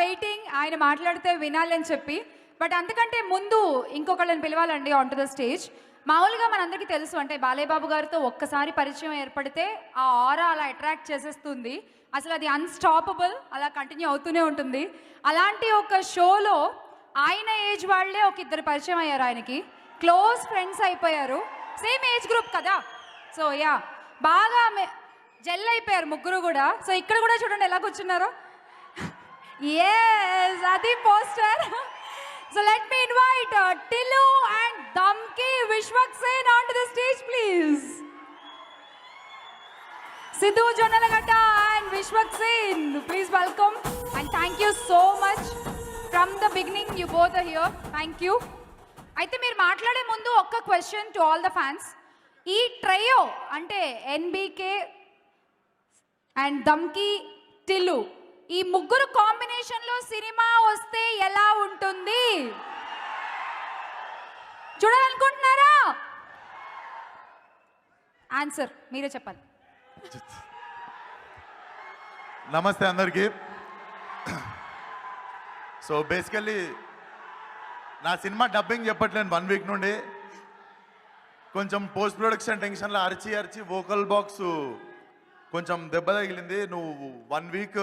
Waiting ఆయన మాట్లాడితే వినాలని చెప్పి. బట్ అంతకంటే ముందు ఇంకొకళ్ళని పిలవాలండి ఆన్ టు ద స్టేజ్. మామూలుగా మనందరికీ తెలుసు, అంటే బాలయ్య బాబు గారితో ఒక్కసారి పరిచయం ఏర్పడితే ఆ ఆరా అలా అట్రాక్ట్ చేసేస్తుంది, అసలు అది అన్స్టాపబుల్, అలా కంటిన్యూ అవుతూనే ఉంటుంది. అలాంటి ఒక షోలో ఆయన ఏజ్ వాళ్ళే ఒక ఇద్దరు పరిచయం అయ్యారు, ఆయనకి క్లోజ్ ఫ్రెండ్స్ అయిపోయారు, సేమ్ ఏజ్ గ్రూప్ కదా. సో యా, బాగా జెల్ అయిపోయారు ముగ్గురు కూడా. సో ఇక్కడ కూడా చూడండి ఎలా కూర్చున్నారో. yes, అది poster. So let me invite Tillu and Dhamki Vishwaksen on to the stage please. Siddhu Jonnalagadda and Vishwaksen, please welcome and thank you so much. From the beginning you both are here, thank you. అయితే మీరు మాట్లాడే ముందు ఒక్క question to all the fans. ఈ trio అంటే NBK and దమ్కి, Tillu, ఈ ముగ్గురు కాంబినేషన్లో సినిమా వస్తే ఎలా ఉంటుంది చూడాలనుకుంటున్నారా? ఆన్సర్ మీరే చెప్పాలి. నమస్తే అందరికీ. సో బేసికల్లీ నా సినిమా డబ్బింగ్ చెప్పట్లేను 1 వీక్ నుండి. కొంచెం పోస్ట్ ప్రొడక్షన్ టెన్షన్లో అరిచి అరిచి వోకల్ బాక్స్ కొంచెం దెబ్బ తగిలింది. నువ్వు 1 వీక్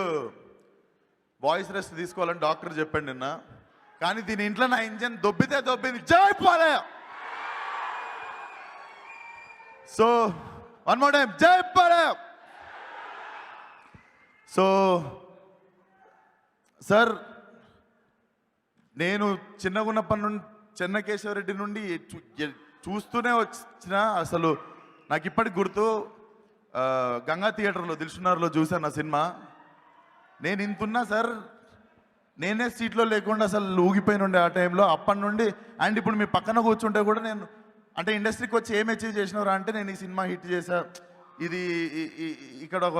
వాయిస్ రెస్ట్ తీసుకోవాలని డాక్టర్ చెప్పండి నిన్న. కానీ దీని ఇంట్లో నా ఇంజన్ దొబ్బితే దొబ్బింది. జైపోలే. సో 1 more time, జైపోలే. సో సార్, నేను చిన్నగా ఉన్నప్పటి నుండి చెన్నకేశవరెడ్డి నుండి చూస్తూనే వచ్చిన, అసలు నాకు ఇప్పటికి గుర్తు, గంగా థియేటర్లో దిల్సుఖ్నగర్లో చూశాను నా సినిమా. నేను ఇంతున్నా సార్, నేనే సీట్లో లేకుండా అసలు ఊగిపోయిన ఉండే ఆ టైంలో. అప్పటి నుండి అండ్ ఇప్పుడు మీ పక్కన కూర్చుంటే కూడా నేను అంటే ఇండస్ట్రీకి వచ్చి ఏం అచీవ్ చేసినవరా అంటే, నేను ఈ సినిమా హిట్ చేశా, ఇది ఇక్కడ ఒక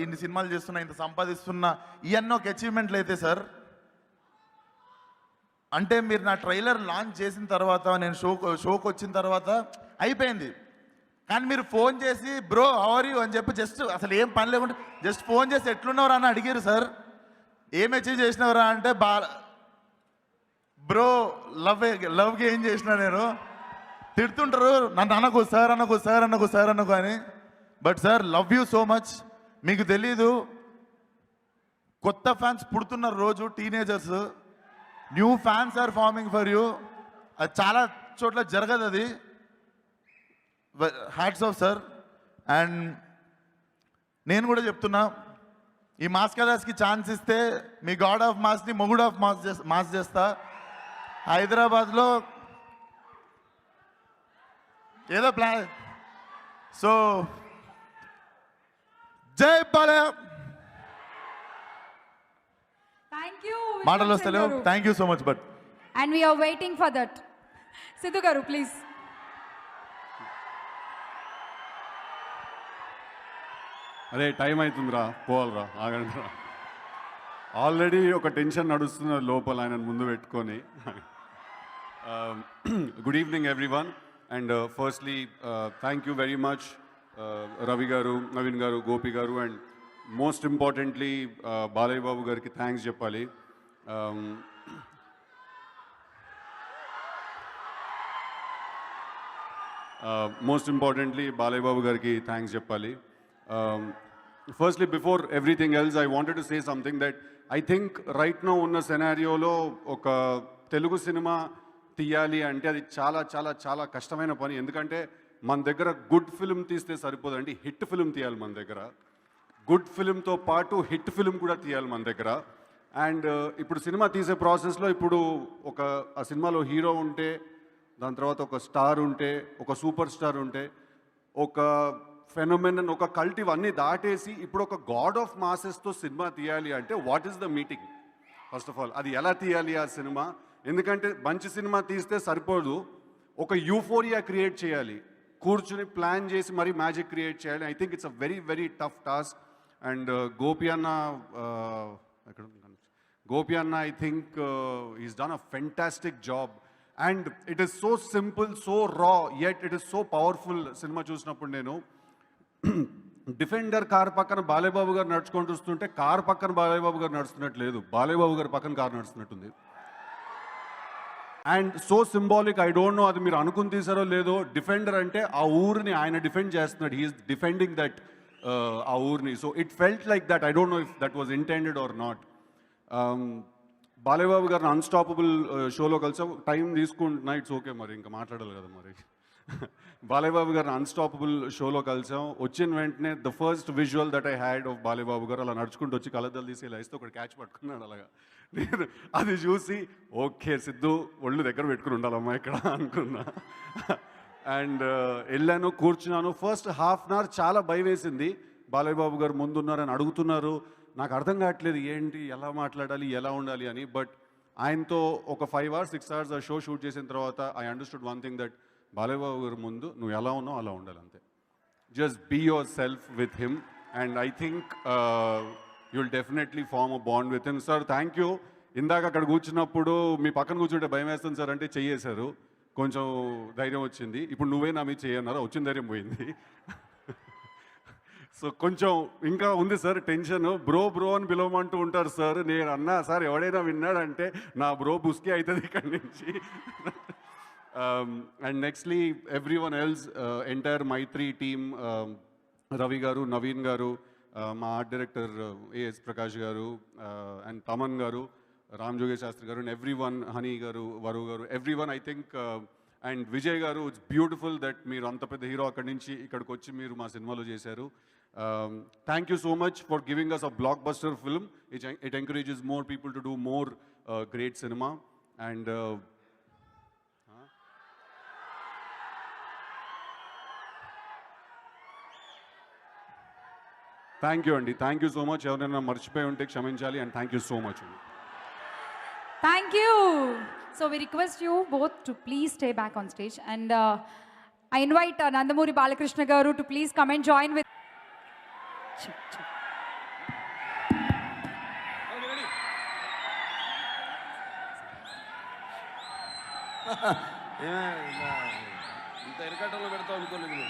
ఇన్ని సినిమాలు చేస్తున్నా, ఇంత సంపాదిస్తున్నా, ఇవన్నీ ఒక అచీవ్మెంట్లు అయితే సార్. అంటే మీరు నా ట్రైలర్ లాంచ్ చేసిన తర్వాత, నేను షోకి వచ్చిన తర్వాత అయిపోయింది. కానీ మీరు ఫోన్ చేసి బ్రో హౌ ఆర్ యూ అని చెప్పి జస్ట్ అసలు ఏం పని లేకుండా జస్ట్ ఫోన్ చేసి ఎట్లున్నవరా అని అడిగారు సార్. ఏం అచీవ్ చేసినవరా అంటే బ్రో లవ్కి ఏం చేసినా నేను. తిడుతుంటారు నన్ను అనకు సార్ అనకు సార్ అనకు సార్ అనకు అని. But sir love you so much. మీకు తెలీదు, కొత్త ఫ్యాన్స్ పుడుతున్నారు రోజు, teenagers, new fans are forming for you. అది చాలా చోట్ల జరగదు అది. Hats off sir. అండ్ నేను కూడా చెప్తున్నా, ఈ మాస్ కదాస్కి ఛాన్స్ ఇస్తే మీ గాడ్ ఆఫ్ మాస్ని మొగుడ్ ఆఫ్ మాస్ చేస్తా. హైదరాబాద్లో ఏదో ప్లాన్. సో జై బాలయ్య. Thank you. మాటలు వస్తలేవు. Thank you so much. But and we're waiting for that. Siddhu గారు ప్లీజ్. అరే టైం అవుతుందిరా, పోవాలరా, ఆగండి రా. ఆల్రెడీ ఒక టెన్షన్ నడుస్తున్న లోపల ఆయన ముందు పెట్టుకొని. Good evening everyone. And firstly thank you very much Ravi గారు, నవీన్ గారు, గోపి గారు, and most importantly Balayya Babu గారికి థ్యాంక్స్ చెప్పాలి. మోస్ట్ ఇంపార్టెంట్లీ బాలయ్య బాబు గారికి థ్యాంక్స్ చెప్పాలి. Firstly, before everything else, I wanted to say something that I think right now ఉన్న సెనారియోలో ఒక తెలుగు సినిమా తీయాలి అంటే అది చాలా చాలా చాలా కష్టమైన పని. ఎందుకంటే మన దగ్గర గుడ్ ఫిల్మ్ తీస్తే సరిపోదండి, హిట్ ఫిల్మ్ తీయాలి మన దగ్గర. గుడ్ ఫిల్మ్తో పాటు హిట్ ఫిల్మ్ కూడా తీయాలి మన దగ్గర. అండ్ ఇప్పుడు సినిమా తీసే ప్రాసెస్లో ఇప్పుడు ఆ సినిమాలో హీరో ఉంటే, దాని తర్వాత ఒక స్టార్ ఉంటే, ఒక సూపర్ స్టార్ ఉంటే, ఒక ఫెనోమెనన్, ఒక కల్ట్, ఇవన్నీ దాటేసి ఇప్పుడు ఒక గాడ్ ఆఫ్ మాసెస్తో సినిమా తీయాలి అంటే what is the meeting? First of all అది ఎలా తీయాలి ఆ సినిమా? ఎందుకంటే మంచి సినిమా తీస్తే సరిపోదు, ఒక యూఫోరియా క్రియేట్ చేయాలి, కూర్చుని ప్లాన్ చేసి మరీ మ్యాజిక్ క్రియేట్ చేయాలి. I think it's a very very tough task. And Gopi అన్న I think is done a fantastic job. And it is so simple, so raw, yet it is so powerful. Cinema చూసినప్పుడు నేను defender car పక్కన బాలేబాబు గారు నడుచుకుంటూ వస్తుంటే car పక్కన బాలేబాబు గారు నడుస్తున్నట్టు లేదు, బాలేబాబు గారు పక్కన కారు నడుస్తున్నట్టుంది. And so symbolic, I don't know అది మీరు అనుకుని తీసారో లేదో, డిఫెండర్ అంటే ఆ ఊరిని ఆయన డిఫెండ్ చేస్తున్నాడు, హీఈస్ డిఫెండింగ్ దట్ ఆ ఊరిని. So it felt like that, I don't know if that was intended or not. Balebabu గారిని అన్స్టాపబుల్ షోలో కలిసాం, టైం తీసుకుంటున్నా, ఇట్స్ ఓకే, మరి ఇంకా మాట్లాడాలి కదా మరి. బాలేబాబు గారిని అన్స్టాపబుల్ షోలో కలిసాం, వచ్చిన వెంటనే the first visual that I had of Balebabu గారు అలా నడుచుకుంటూ వచ్చి కలద్దలు తీసి ఇలా ఇస్తే ఒకటి క్యాచ్ పట్టుకున్నాడు అలాగా. నేను అది చూసి ఓకే సిద్ధు ఒళ్ళు దగ్గర పెట్టుకుని ఉండాలమ్మా ఇక్కడ అనుకున్నా. అండ్ వెళ్ళాను, కూర్చున్నాను. ఫస్ట్ హాఫ్ అన్ అవర్ చాలా భయం వేసింది, బాలేబాబు గారు ముందున్నారని అడుగుతున్నారు, నాకు అర్థం కావట్లేదు ఏంటి, ఎలా మాట్లాడాలి, ఎలా ఉండాలి అని. బట్ ఆయనతో ఒక 5 hours 6 hours ఆ షో షూట్ చేసిన తర్వాత I understood one thing, that Balebabu గారు ముందు నువ్వు ఎలా ఉన్నావు అలా ఉండాలి అంతే. Just be yourself with him and I think you'll definitely form a bond with him. Sir thank you. ఇందాక అక్కడ కూర్చున్నప్పుడు మీ పక్కన కూర్చుంటే భయం వేస్తుంది సార్ అంటే చెయ్యేశారు, కొంచెం ధైర్యం వచ్చింది. ఇప్పుడు నువ్వే నా మీద చెయ్యన్నారా, వచ్చిన ధైర్యం పోయింది. సో కొంచెం ఇంకా ఉంది సార్ టెన్షన్. బ్రో బ్రో అని పిలవమంటూ ఉంటారు సార్, నేను అన్నా సార్ ఎవడైనా విన్నాడంటే నా బ్రో బుస్కే అవుతుంది ఇక్కడి నుంచి. And nextly everyone else, entire Mythri team, Ravi గారు, నవీన్ గారు, మా ఆర్ట్ డైరెక్టర్ ఏఎస్ ప్రకాష్ గారు, అండ్ తమన్ గారు, రామ్ జోగేష్ శాస్త్రి గారు, అండ్ ఎవ్రీవన్, హనీ గారు, వరు గారు, everyone. I think and Vijay గారు, ఇట్స్ బ్యూటిఫుల్ దట్ మీరు అంత పెద్ద హీరో అక్కడి నుంచి ఇక్కడికి వచ్చి మీరు మా సినిమాలో చేశారు. Thank you so much for giving us a blockbuster film. It encourages more people to do more great cinema. And thank you Andy, thank you so much. Evarana marchipoyi unte kshaminchali, and thank you so much. Thank you. So we request you both to please stay back on stage, and I invite Nandamuri Balakrishna garu to please come and join with. ఇంత ఎరకటంలో పెడతావు అనుకోలేదు నేను.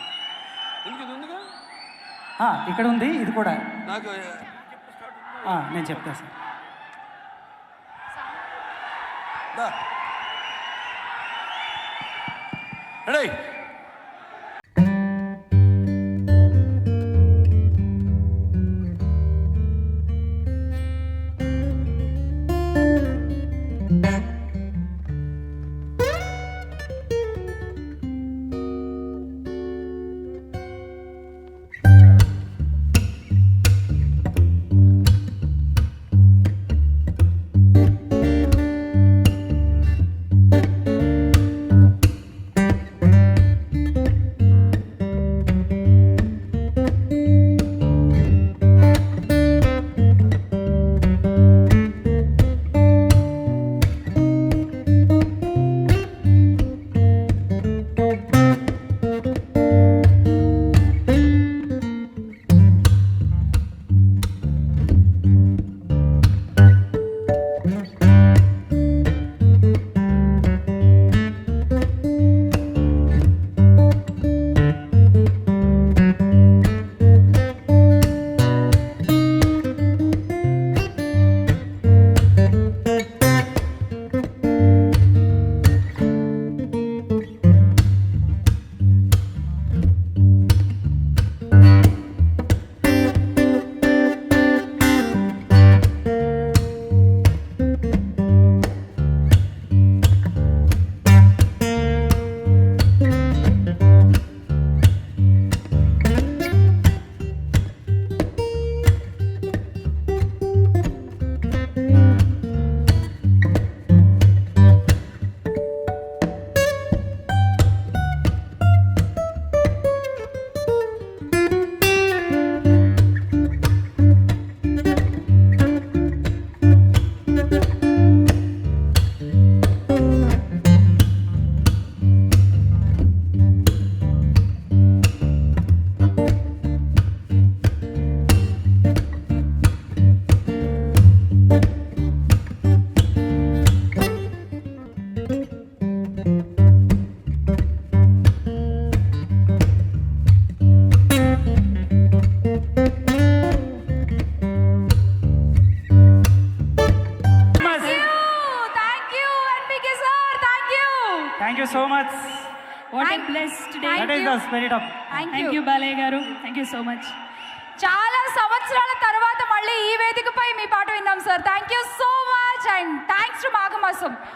ఎందుకు ఇది ఉందిగా, ఇక్కడ ఉంది ఇది కూడా. నాకు నేను చెప్తా sir. Ready. Thank you so much. What a blessed day. That is the spirit of. Thank you Balayya గారు, థ్యాంక్ యూ సో మచ్. చాలా సంవత్సరాల తర్వాత మళ్ళీ ఈ వేదికపై మీ పాట విన్నాం sir. Thank you so much and thanks to మాఘమాసం.